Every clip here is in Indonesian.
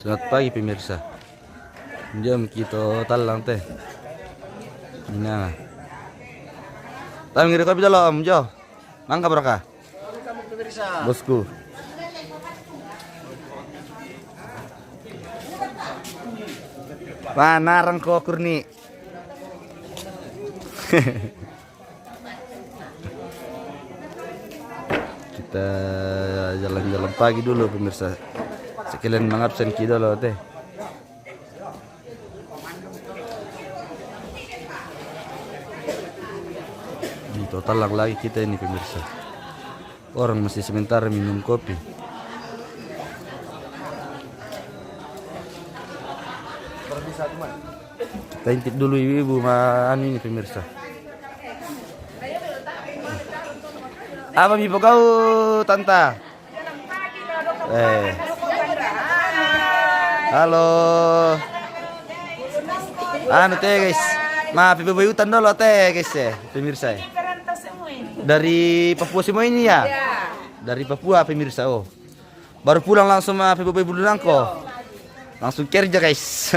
Selamat pagi pemirsa. Jam kita talang teh. Ina. Tahu ngirim kopi dulu Om Jo. Mangga berkah. Kamu pemirsa. Bosku. Mana rengko kurni? Kita jalan-jalan pagi dulu pemirsa. Sekalian mengabsen kita loh teh. Di total lagi kita ini pemirsa. Orang masih sementara minum kopi. Kita intip dulu ibu anu ini pemirsa. Apa bipo kau tanta? Halo. Anu teh guys. Maaf ibu hutan dulu teh guys ya pemirsa. Dari Papua semua ini ya? Dari Papua pemirsa. Oh. Baru pulang langsung sama ibu Bulunangko. Langsung kerja guys.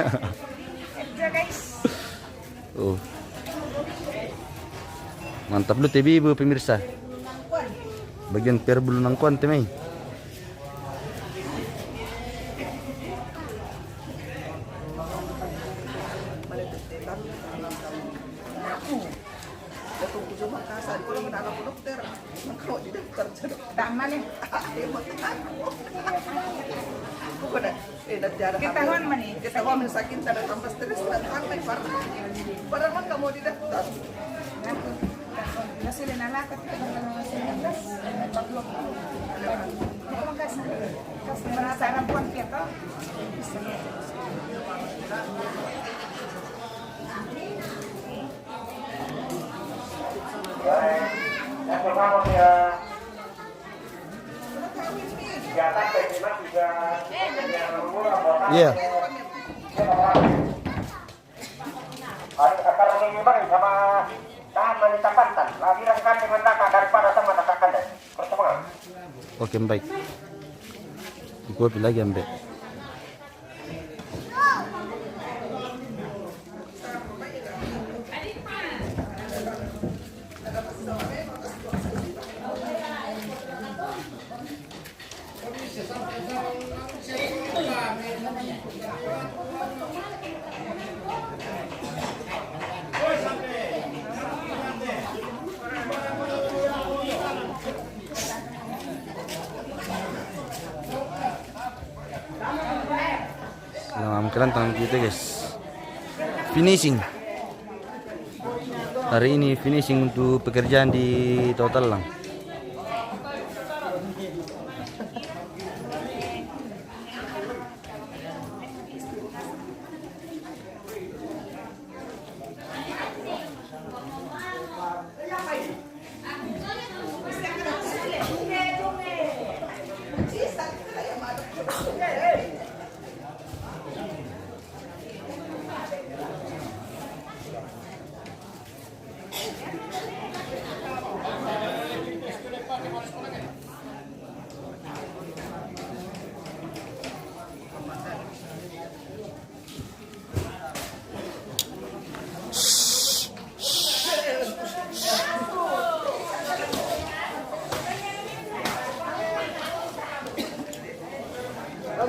Oh. Mantap lu TV ibu pemirsa. Bagian per Bulunangkoan temai. Ketahuan mana? Ketahuan sakit ada tambah stres dan sampai parah kan kamu didaftar. Nasi lenala ketika nasi lenala 40. Kamu kasih merasa rampuan kita. Yang pertama ya. Jatah penjimat juga yang murah. Iya. Akan mengimbang sama taman di Tapantan. Lagi rangkan dengan kakak daripada sama kakak kandang. Pertemuan. Oke baik. Kopi lagi ambek. Keren tangan kita guys. Finishing. Hari ini finishing untuk pekerjaan di Total Lang.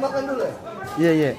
Makan dulu ya? Iya iya.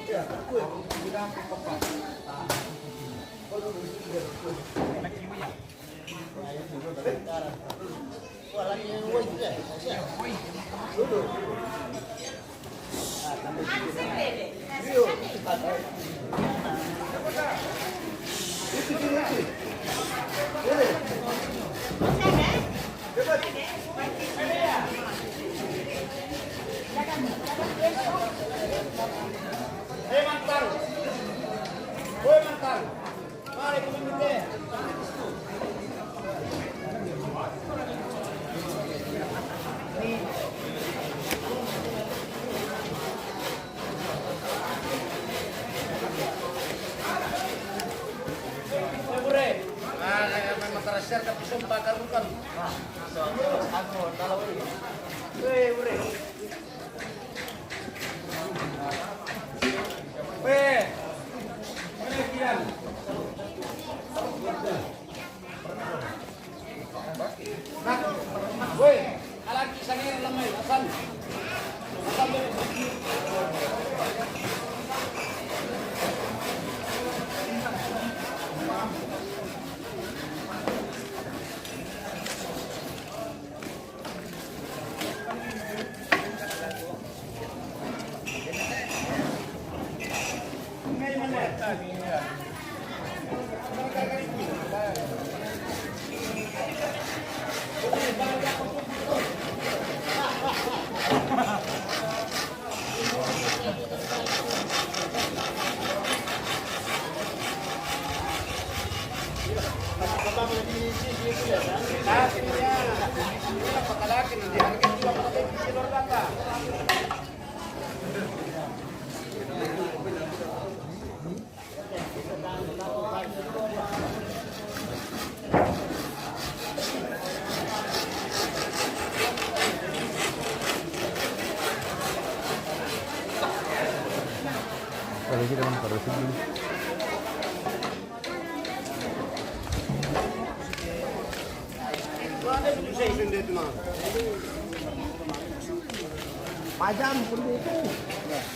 Kalau kita memang harus dulu.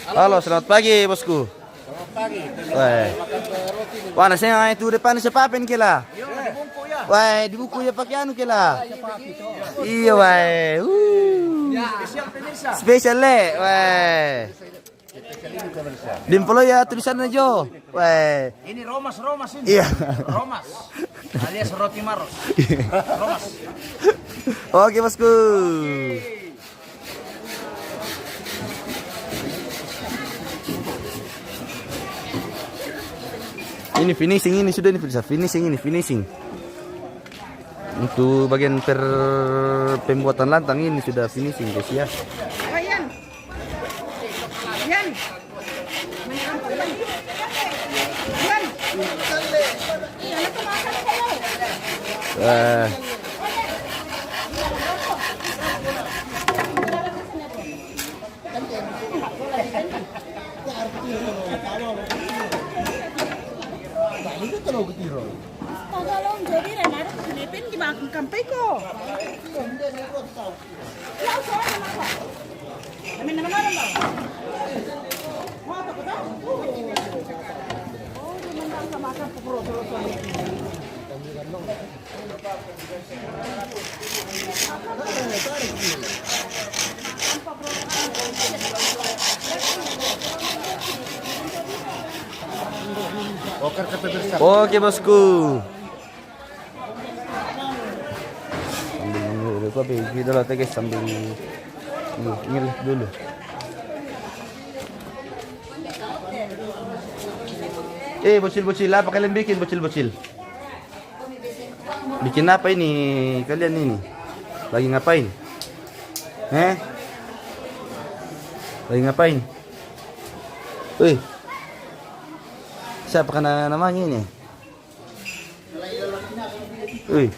Halo, selamat pagi bosku. Selamat pagi. Wah, wah nasi yang itu depan siapa pen kila? Wah, di buku ya pakai anu kila. Iya, wah. Spesial le, wah. Dimpolo ya tulisan aja. Wah. Ini Romas ini. Iya. Romas. Alias roti maros. Romas. Oke bosku. Ini finishing ini sudah ini bisa finishing. Untuk bagian pembuatan lantang ini sudah finishing guys ya. Yan. Yan. Yan. Iya, nagkumakan kayo. Tagalog jadi Renado sa Philippines, di ba ang kampay ko? Yaw, so ano ko? Namin naman ba? Wala ko daw. Oh, di man lang kamakan po pro. Oke bosku. Sambil nunggu dulu video dulu guys sambil ngilih dulu. Bocil-bocil apa kalian bikin bocil-bocil? Bikin apa ini kalian ini? Lagi ngapain? Lagi ngapain? Wih. Siapa kena namanya ini? Wih.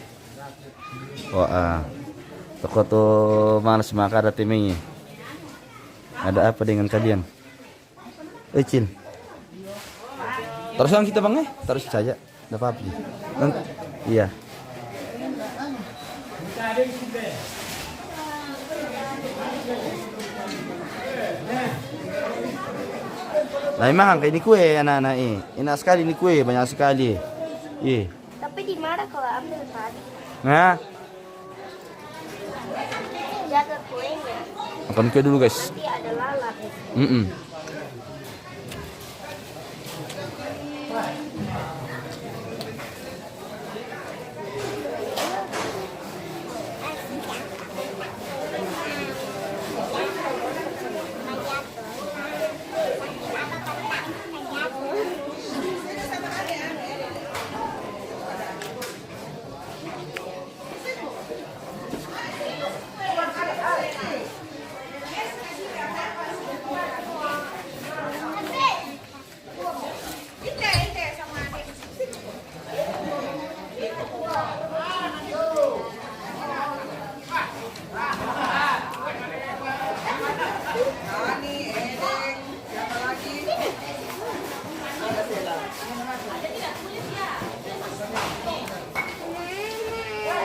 Wah. Toko tuh malas makan ada timnya. Ada apa dengan kalian? Cil. Terus yang kita bang terus saja. Enggak apa-apa. Iya. Nah emang kayak ini kue anak-anak ini. Enak sekali ini kue, banyak sekali. Iya. Tapi di mana kalau ambil tadi? Nah, Jaga kuenya. makan kue dulu guys. Nanti ada lalat.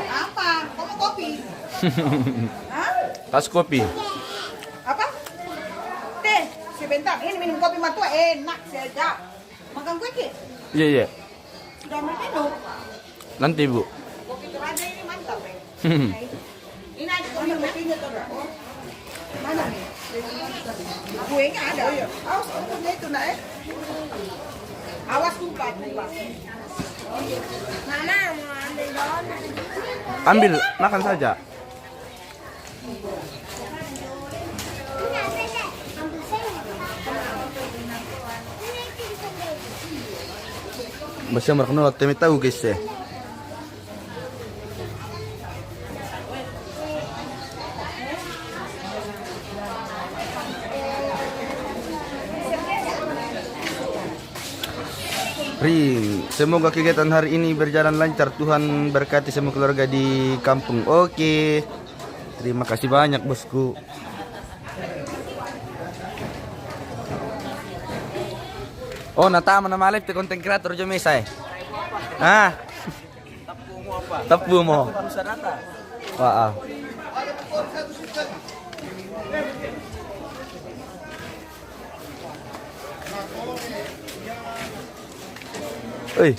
Apa? Kamu kopi? Hah? Kasih kopi. Apa? Teh, sebentar. Ini minum kopi matua enak saja. Makan kue ki? Iya. Sudah minum. Nanti bu. Kopi Toraja ini mantap. Ini ada kopi kopinya tuh. Mana nih? Kuenya ada. Awas kopinya itu nak Awas tumpah. Mama mau ambil donat. Ambil, makan saja. Masih merekno temi tahu guys ya. Ring, semoga kegiatan hari ini berjalan lancar. Tuhan berkati semua keluarga di kampung. Oke. Terima kasih banyak, bosku. Oh, natama na malip te content creator jo mesay. Ah. Tapu mo. Wah. Oi.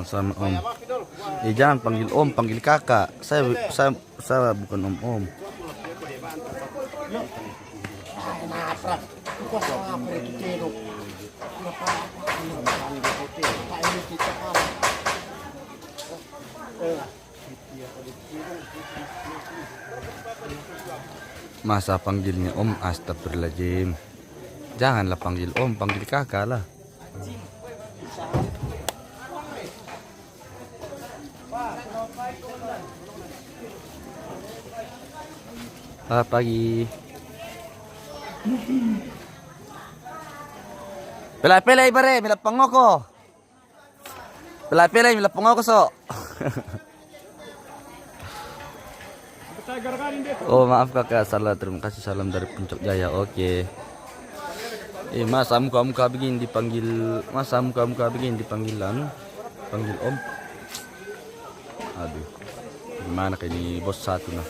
Sama Om. Jangan panggil Om, panggil kakak. Saya bukan Om. Masa panggilnya Om, astagfirullahaladzim. Janganlah panggil Om, panggil kakak lah. Pagi. Pelay bare, mila pangoko. Pelay mila pangoko so. Oh maaf kakak, salah, terima kasih, salam dari Puncak Jaya. Oke. Masa muka begini dipanggil, panggil Om. Aduh, gimana kayak ini bos satu nah.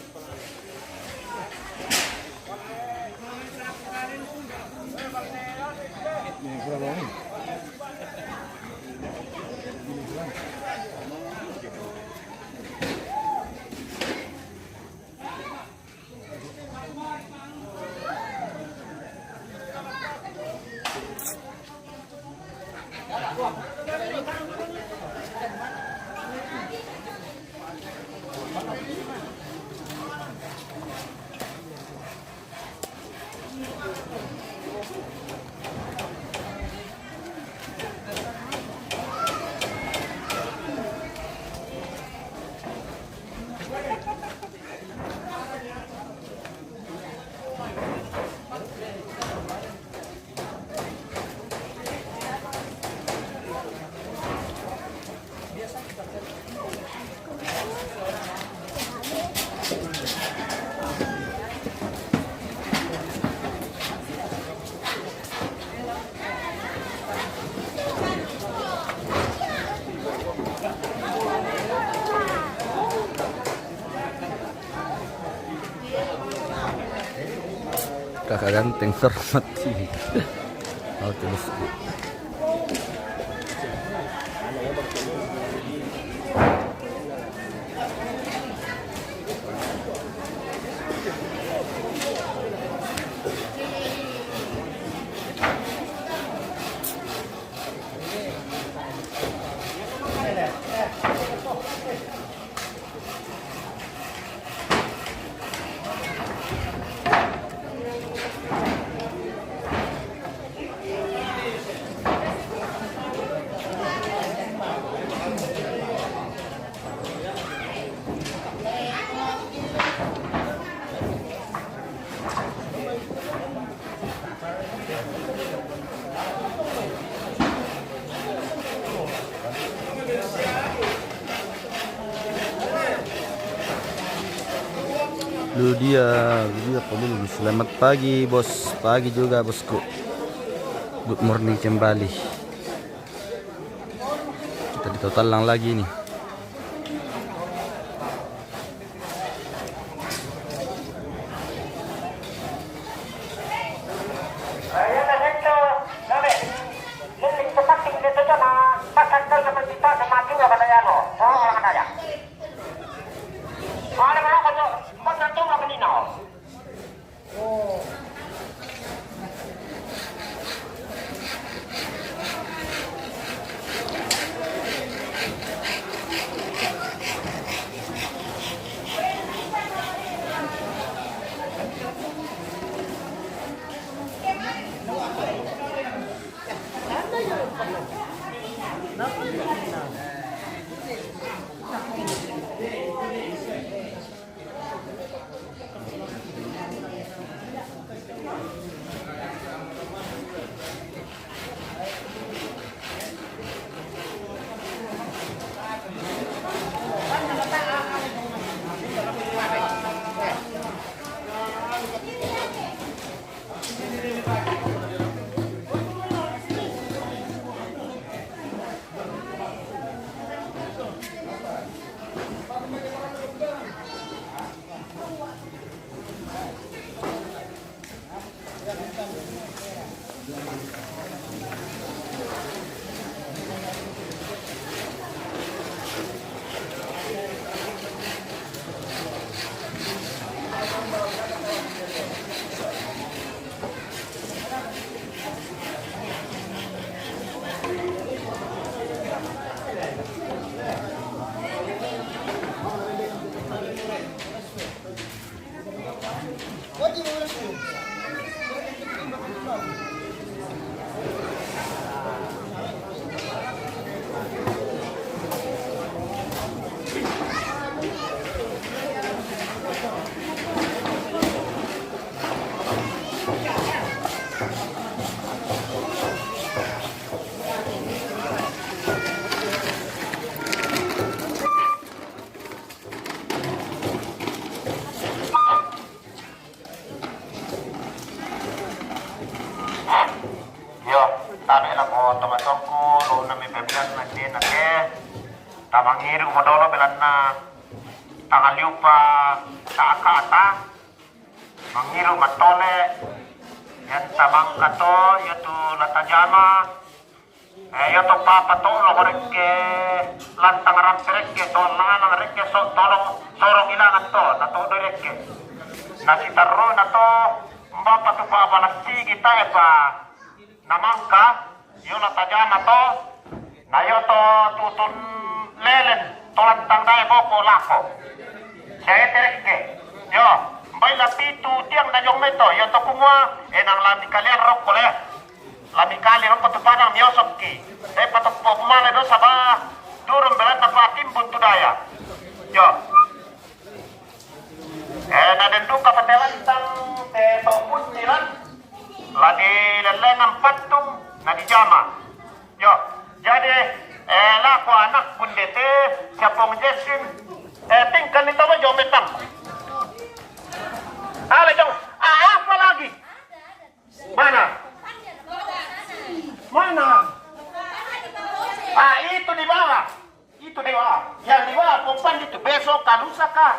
Kakak ganteng terhormati. Oke bosku. Lu dia pemilu. Selamat pagi bos, pagi juga bosku. Good morning kembali. Kita di total lang lagi nih. tomatoko lo na may bebian na din ake tamang ngiri umadolo belan na tangaliw pa sa ata mangiru matole yan tamang kato yato latajama yato papato lo koreke lantang rampereke to lanang reke so tolong sorong ilangan to nato direke nasitaro na to mbapa to pa balasi kita pa namangka yo latajama to na yo to tutun lelen tolantang dai boko lako saya tereke yo bay lapitu tiang na jong meto yo to kumwa enang lami kalian rok kole lami kali rok patupanang miosok ki patok pokmale do sabah durung belat na patim buntu daya yo na dendu kapatelan tang te topun tilan lagi lelengan patung na di jama yo jadi laku anak bundete siapong jesin tingkan itu apa jom metang ale jong apa lagi mana itu di bawah yang di bawah pompan itu besok kalusa kah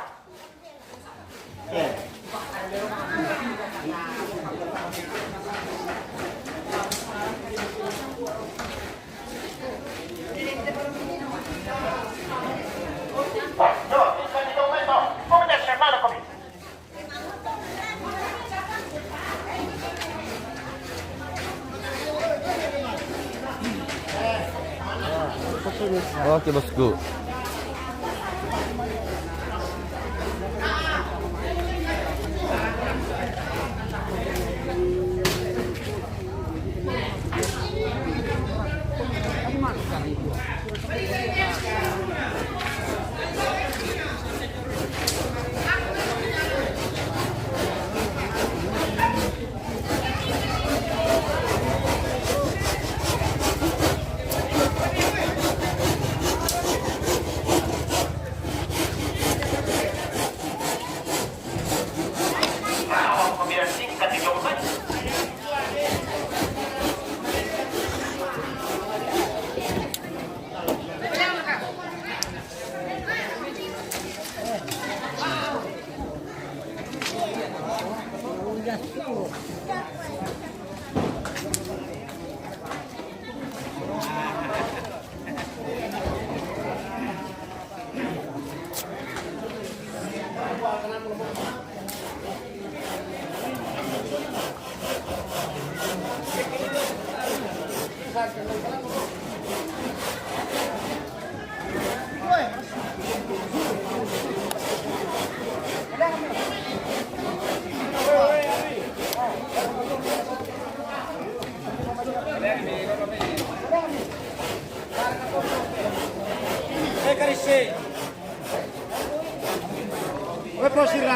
Oke bosku.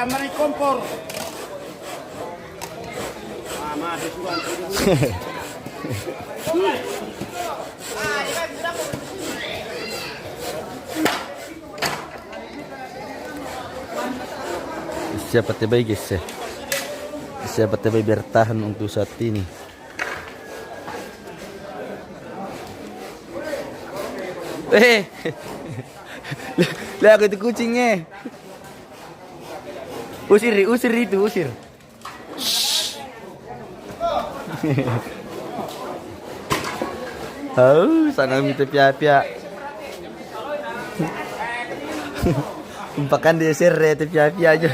Mana kompor? Siapa terbaik guys ya? Siapa terbaik bertahan untuk saat ini? Lihat itu kucingnya. Usir itu, usir. Sana minta pia-pia. Umpakan dia serre te pia-pia aja.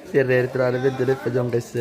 Serre terus ada benda pajang guys.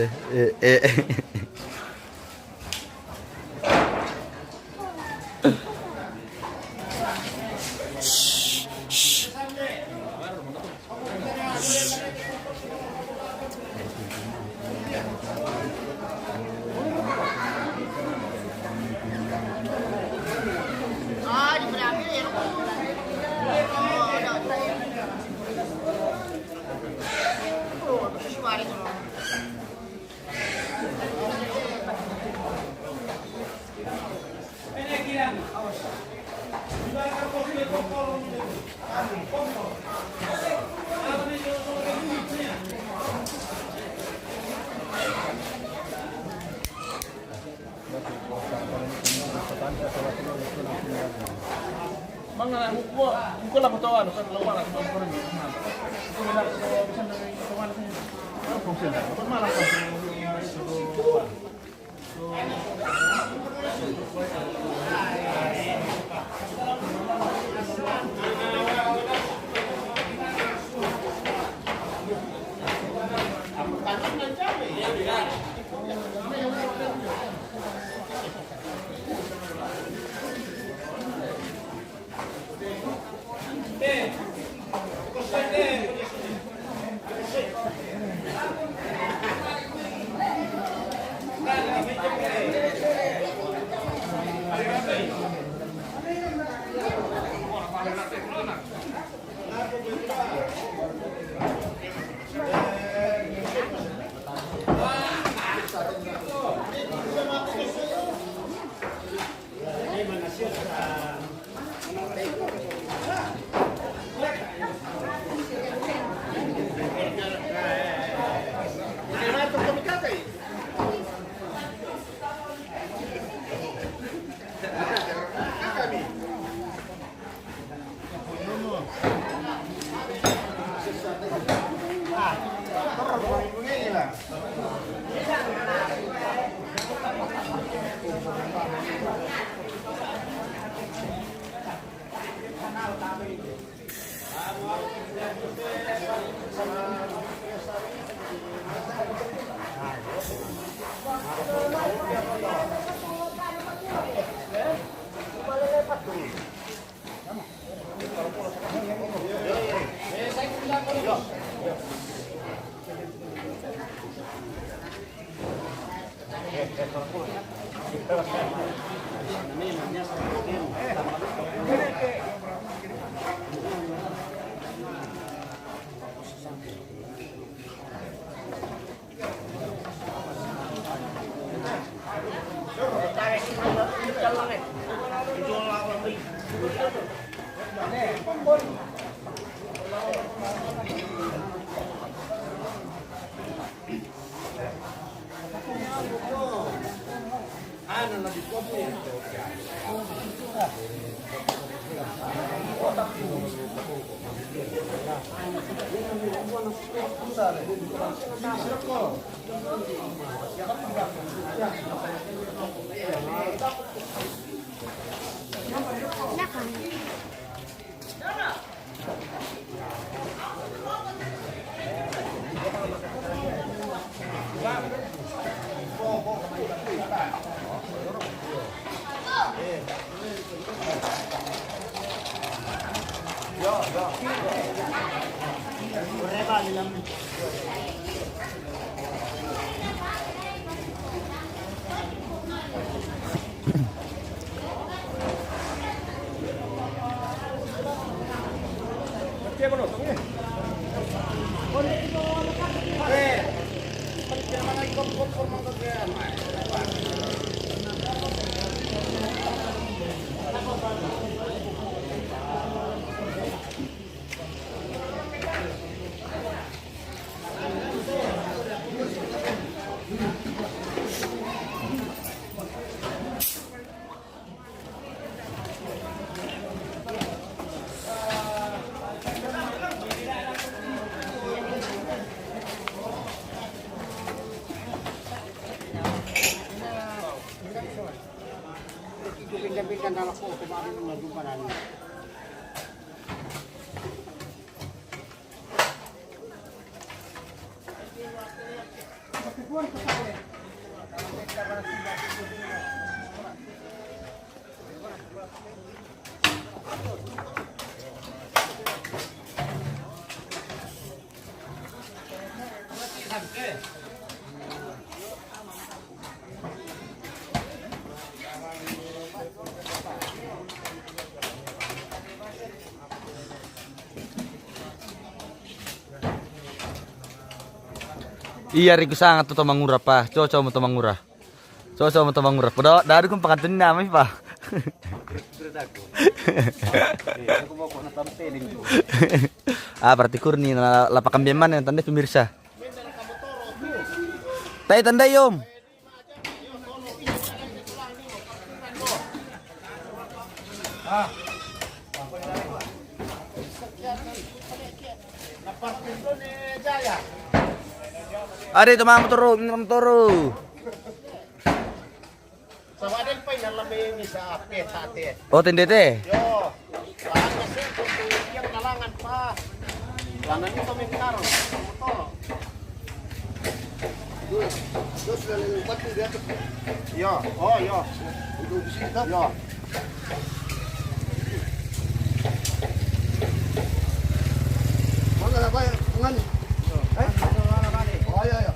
Iya riku sangat tuh mangura pa. Cocok mo to mangura. Cocok mo to mangura. Pada dari kong pangantun namin pa. Berarti kurni na lapak kambiaman yang tanda pemirsa. Tay tanda yom. Ada itu mama turu, minum turu. Sama din pa inalamig sa apit ate. Oh, tendete. Yo. Saan kasi kung yung nalangan pa. Wala niyo pamitar. Motor. Yo, oh yo. Yo. Mana na ba ngan? Oh ya ya.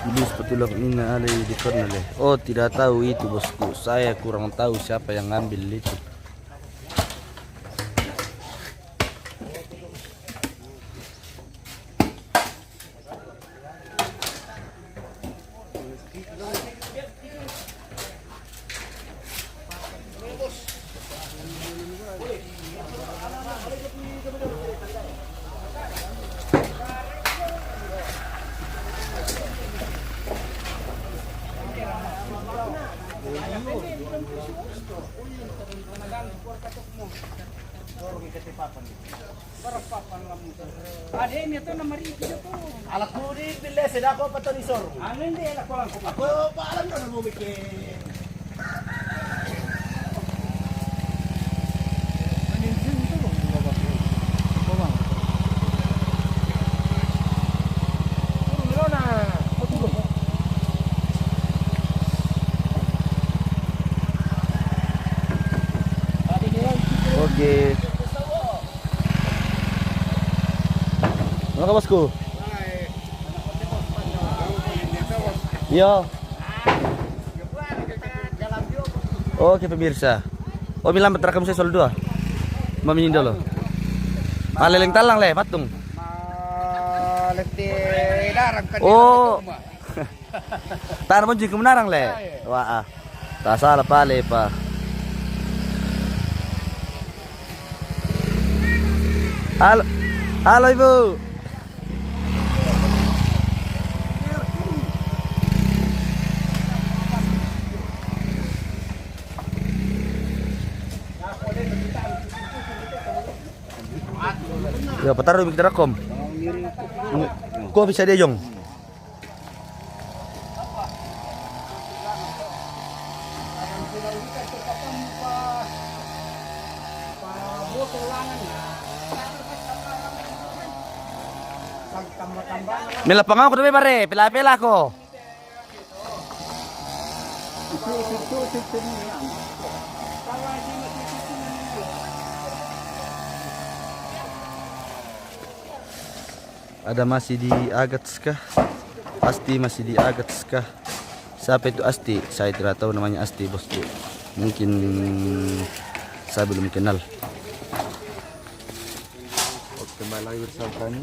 Iblis petulak ini ada di Cornell. Oh, tidak tahu itu bosku. Saya kurang tahu siapa yang ngambil itu. Alak mo di pille sila ko patonisor. Ano hindi alak ko lang ko. Ako paalam na mo bikin. Oke. Ano ka bosku? Iya. Oke pemirsa. Oh bilang terekam saya soal dua. Mami dulu. Maleleng talang le, matung. Oh. Tar mo juga menarang le. Wah. Tak salah pale pa. Halo. Halo Ibu. Ya, pataruh kita rekom. Kok bisa dia, Jong? Nilapang ako dumi pare, pila-pila ko. Ada masih di Agatska. Asti masih di Agatska. Siapa itu Asti? Saya tidak tahu namanya Asti, bosku. Mungkin saya belum kenal. Oke, kembali lagi bersama kami.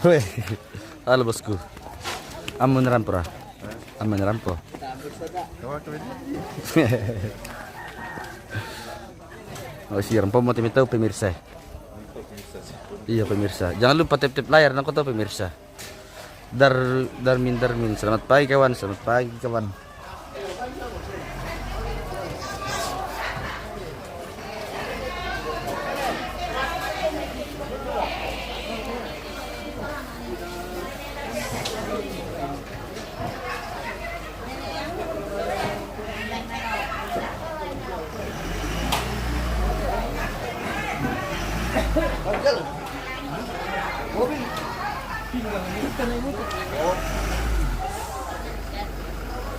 Weh, halo bosku. Amun rampora. Amun rampo. Oh, si rampo mau tahu pemirsa. Iya pemirsa, jangan lupa tap-tap layar, aku tahu pemirsa. Darmin, selamat pagi kawan, selamat pagi kawan.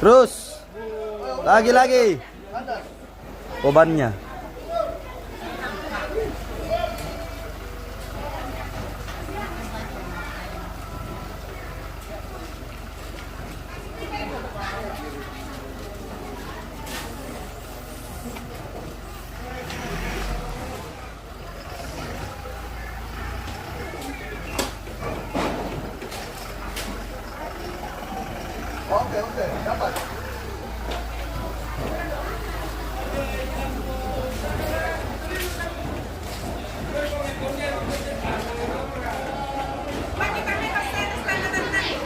Terus lagi obannya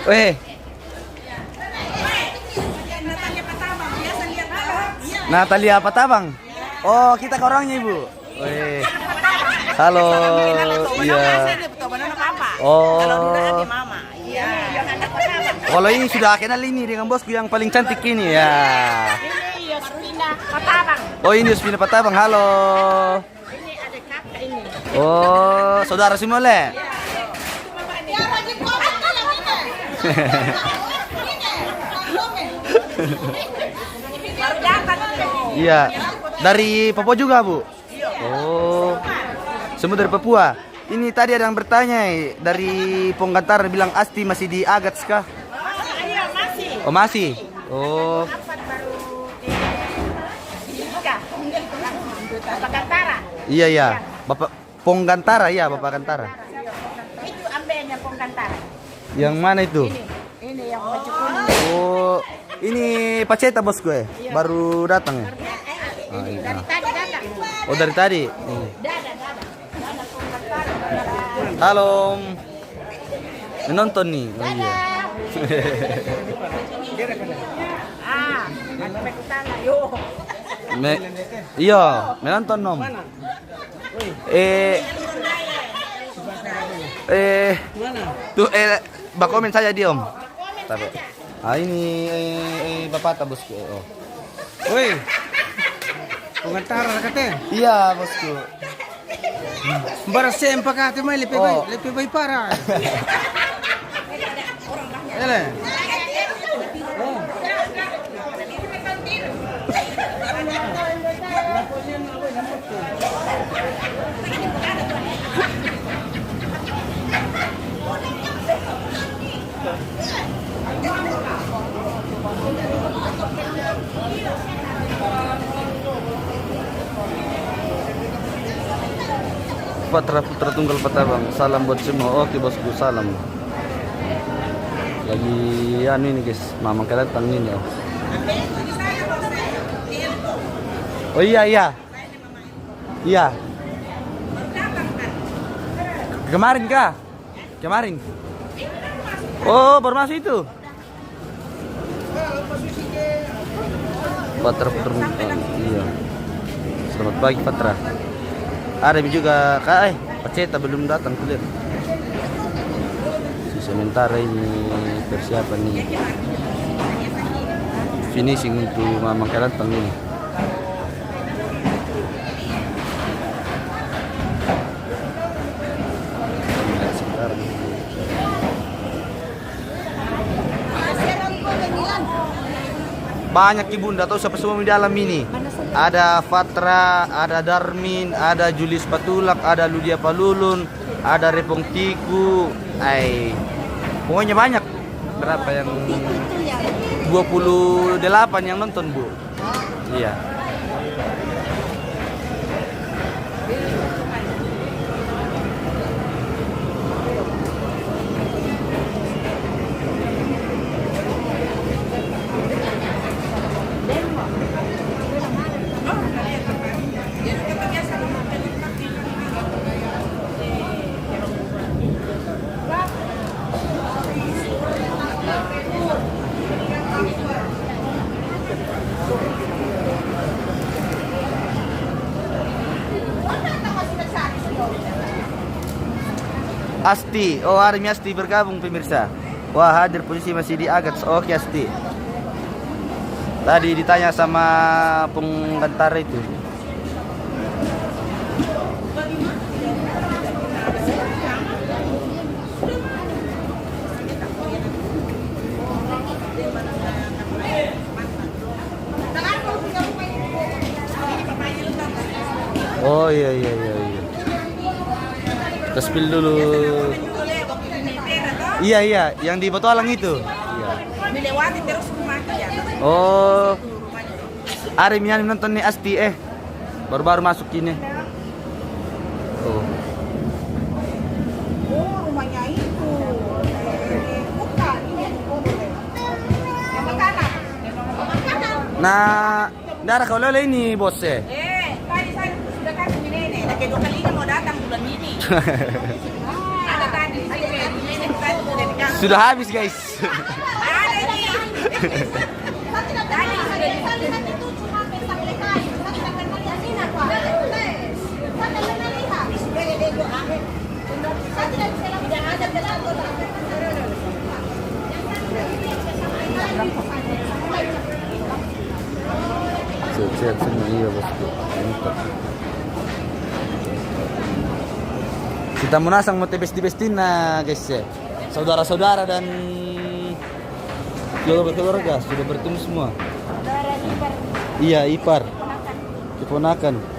Weh, Natalia Patabang, biasa lihat apa? Iya. Natalia Patabang. Oh, kita ke orangnya, Ibu. Weh. Halo. Iya. Oh. Mama. Iya. Kalau ini sudah kenal ini dengan bosku yang paling cantik ini ya. Ini Yospina Patabang. Oh, ini Yospina Patabang. Halo. Ini adik kakak ini. Oh, saudara semua le. Baru datang tuh. Iya. Dari Papua juga, Bu? Oh. Semua dari Papua. Ini tadi ada yang bertanya dari Ponggantar bilang Asti masih di Agats kah? Iya masih. Oh, masih. Oh. Dapat baru dibuka. Bapak Kantara. Iya, iya. Bapak Ponggantara ya, Bapak Kantara. Itu ambilnya Pongkantara. Yang mana itu? Ini yang baju kuning. Oh, ini Paceta bos gue. Baru datang ya? Ah, iya. Dari tadi datang. Oh, dari tadi. Ini. Dada Pongkantara. Halo. Menonton nih. Oh, iya. Ah, sampai ke sana. Yo. Iya, menonton nom. Tuh bakomen saja dia om. Tapi, ini bapak tak bosku. Oh. Woi, pengantar kata. Iya bosku. Bara sempa kata mai Oh. lebih baik parah. Ele. Patra Putra Tunggal Patabang. Salam buat semua. Oke bosku, salam. Lagi ini guys, mamang kelatang ini ya. Oh iya iya. Iya. Kemarin kah? Kemarin. Oh, baru masuk itu. Patra Putra iya. Selamat pagi Patra. Ada juga kak Paceta belum datang clear. Si sementara ini persiapan nih finishing untuk mamang kelantang ini. Banyak ibunda tahu siapa semua di dalam ini. Ada Fatra, ada Darmin, ada Julius Patulak, ada Ludia Palulun, ada Repong Tiku. Pokoknya banyak. Berapa yang 28 yang nonton, Bu. Iya. Asti, oh Armi Asti bergabung pemirsa. Wah hadir posisi masih di Agats. Oke Asti. Tadi ditanya sama penggantar itu. Oh iya iya iya iya. Kita spill dulu. Iya iya, yang di Petualang itu. Iya. Dilewati terus rumah ya. Oh. Ari Mian nonton nih Asti baru-baru masuk ini. Oh. Oh, rumahnya itu. Bukan, ini yang yang makanan. Nah, darah kau lele ini bos Tadi saya sudah kasih nenek. Lagi 2 kalinya mau datang bulan ini. Ada tadi, nenek tadi sudah dikasih. Sudah habis guys. Sehat semua iya bosku. Mantap. Kita munasang mau tebes-tebestin nah guys ya. Saudara-saudara dan keluarga sudah bertemu semua. Iya, ipar. Keponakan.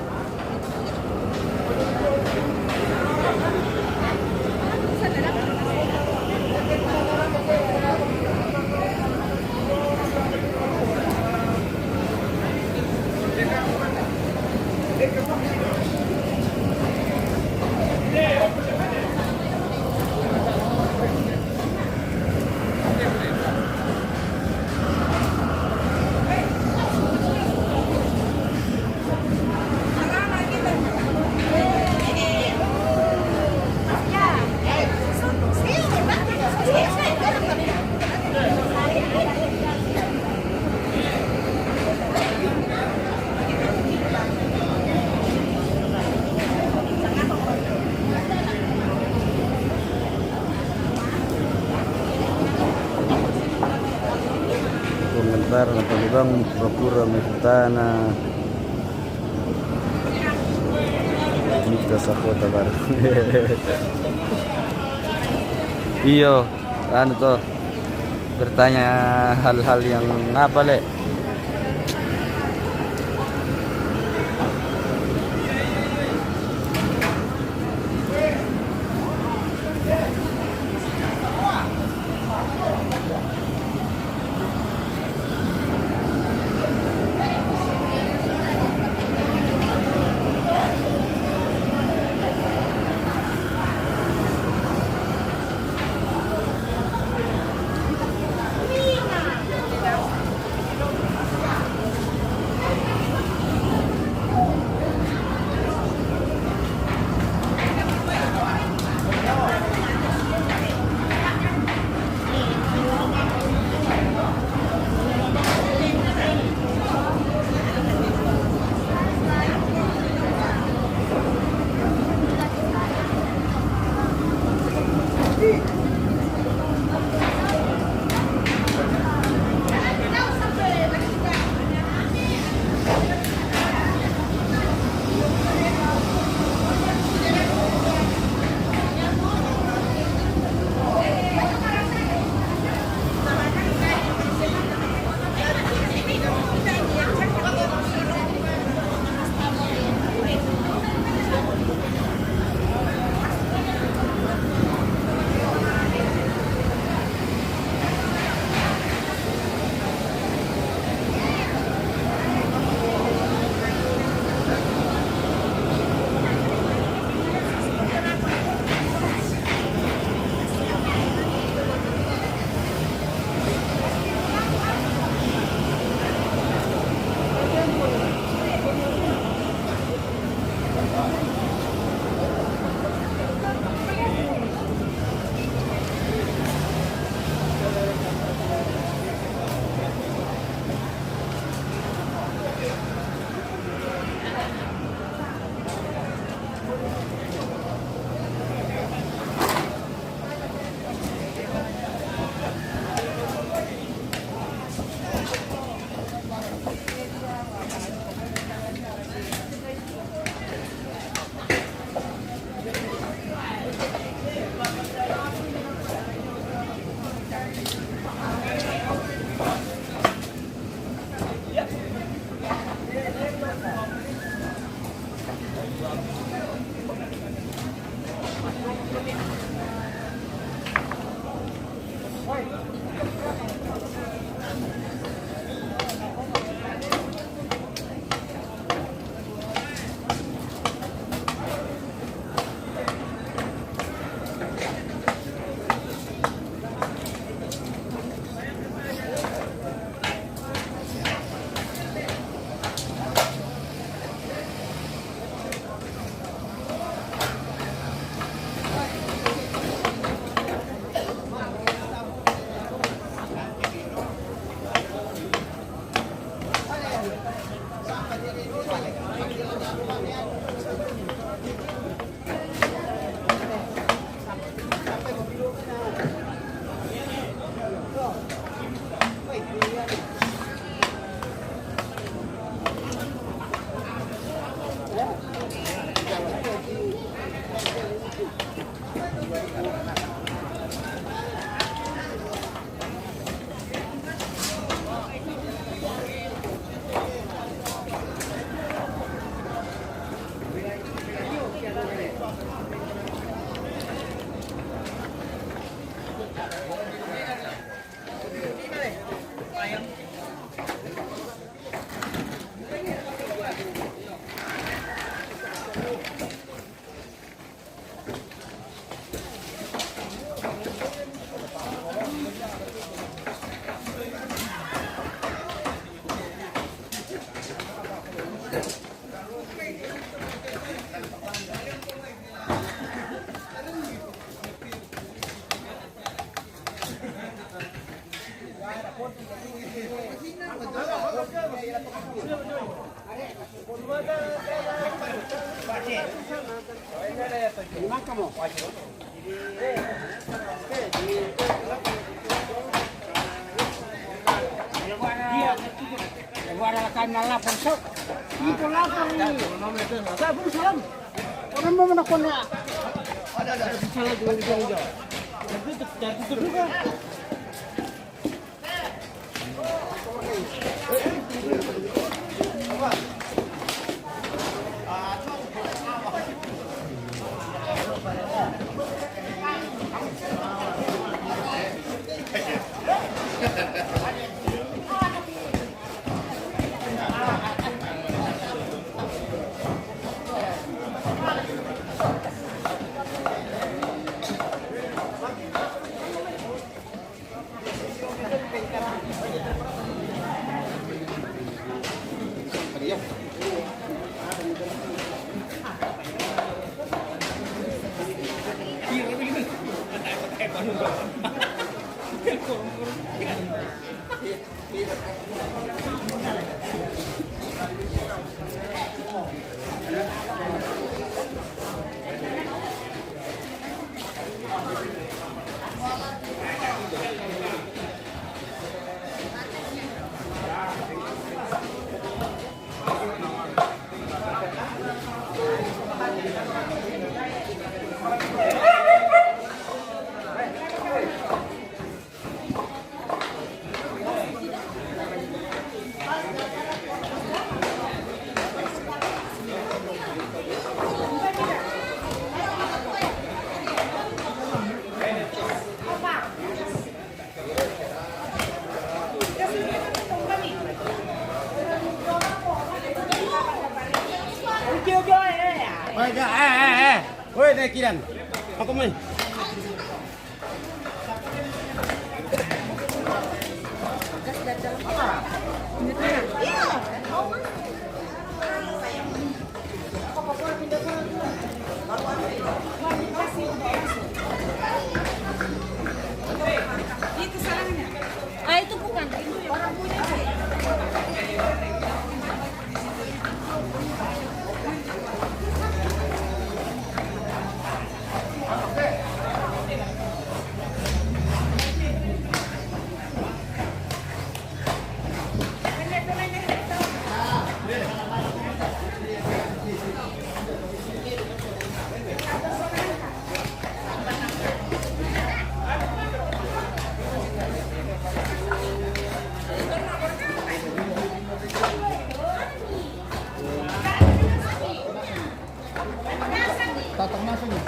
Komentar apa bang pura-pura mekutana ini kita sakota baru. Iyo anu tuh bertanya hal-hal yang apa le. Woi, naik kiran. Apa main? Ah, itu bukan. Itu orang punya sih. Tatang masuk nih.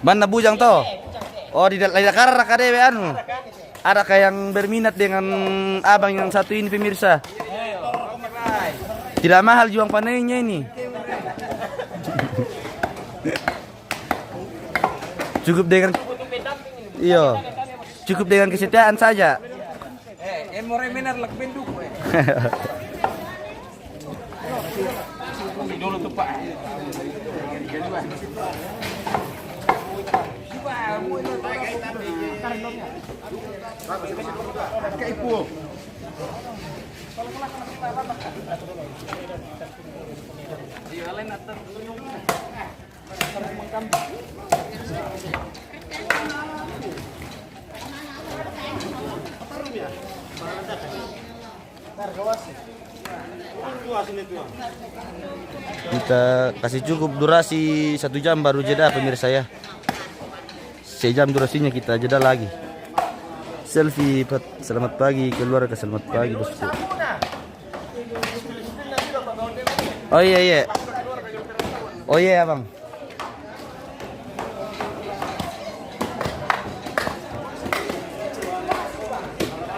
Mana bujang toh? Oh di Dakar kade anu. Ada kayak yang berminat dengan abang yang satu ini pemirsa. Tidak mahal juang panennya ini. Cukup dengan iya. Cukup dengan kesetiaan saja. Dulu tuh Pak. Kita kasih cukup durasi 1 jam baru jeda pemirsa ya. Sejam durasinya kita jeda lagi. Selfie selamat pagi keluarga, selamat pagi bosku. Oh iya iya. Oh iya bang.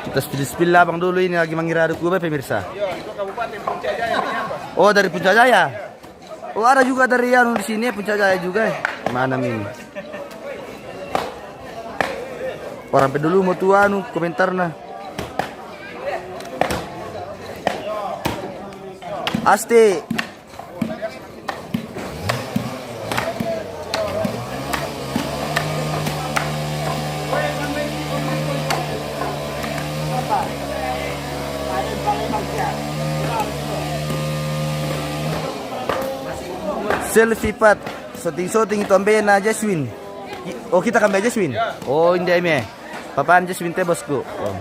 Kita Kita spill abang dulu ini lagi mengira ada kue pemirsa. Itu Kabupaten Puncak Jaya ini apa? Oh dari Puncak Jaya. Oh ada juga dari yang di sini Puncak Jaya juga. Mana ini? Orang pedulu mau tua komentar nah. Asti. Selfie pat. Shooting itu ambil na Jaswin. Oh kita kan ambil Jaswin. Oh ini eme. Papaan Jaswin teh bosku. Oh.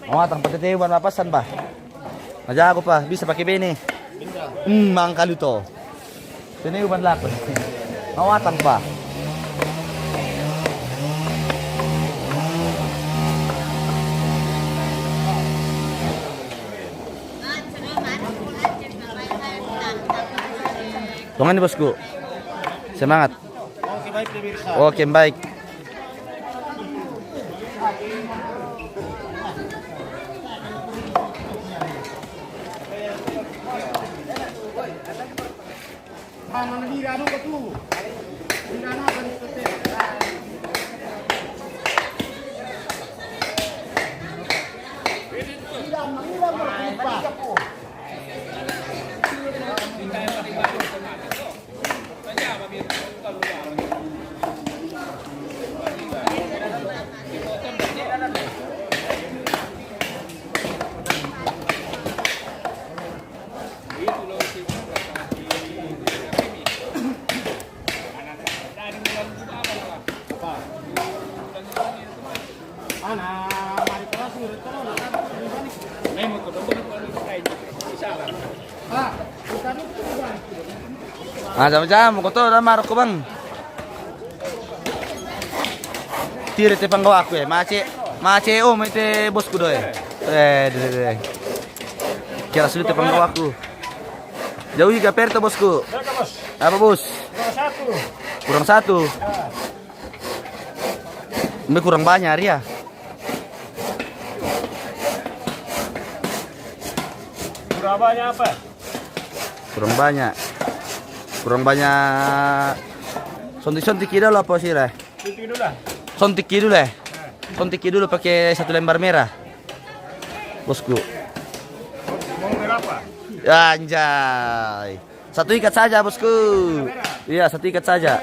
Oh, tempat itu warna pasan bah. Aja aku pa, bisa pakai bene. Mangkal itu. Sini uban lakon. Mawatan pa. Tungan nih bosku. Semangat. Oke baik pemirsa. Oke baik. Mana di anu ke tu? Di anu apa ni tu? Ah, sama-sama, ko to, ramar ko bang. Tiri te panggawa ko eh, mace oh, may te boss ko do eh. Dede. Kira sulit te panggawa ko. Jauh juga perto bosku. Apa bos? Kurang satu. Ini kurang banyak ya. Kurang banyak apa? Kurang banyak. Kurang banyak. Sontik dulu apa sih lah? Sontik dulu lah. Sontik dulu pakai 1 lembar merah. Bosku. Mau berapa? Anjay. 1 ikat saja bosku. Iya 1 ikat saja.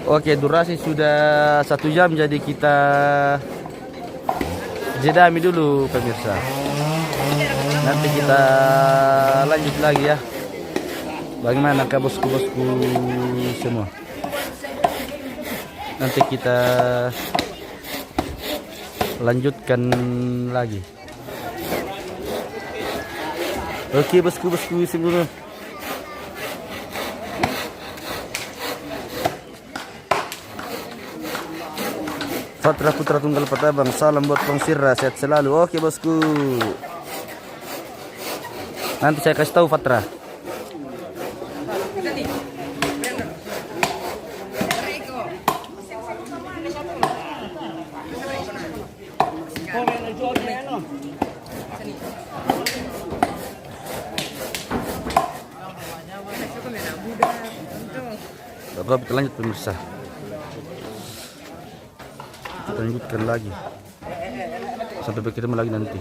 Oke, durasi sudah 1 jam, jadi kita jedami dulu pemirsa. Nanti kita lanjut lagi ya. Bagaimana bosku-bosku semua? Nanti kita lanjutkan lagi. Oke bosku-bosku semua. Fatra Putra Tunggal Patabang, salam buat Bang Sirra, sehat selalu. Oke bosku. Nanti saya kasih tahu Fatra. Oke, kita lanjut pemirsa. Kita lanjutkan lagi sampai bertemu lagi nanti.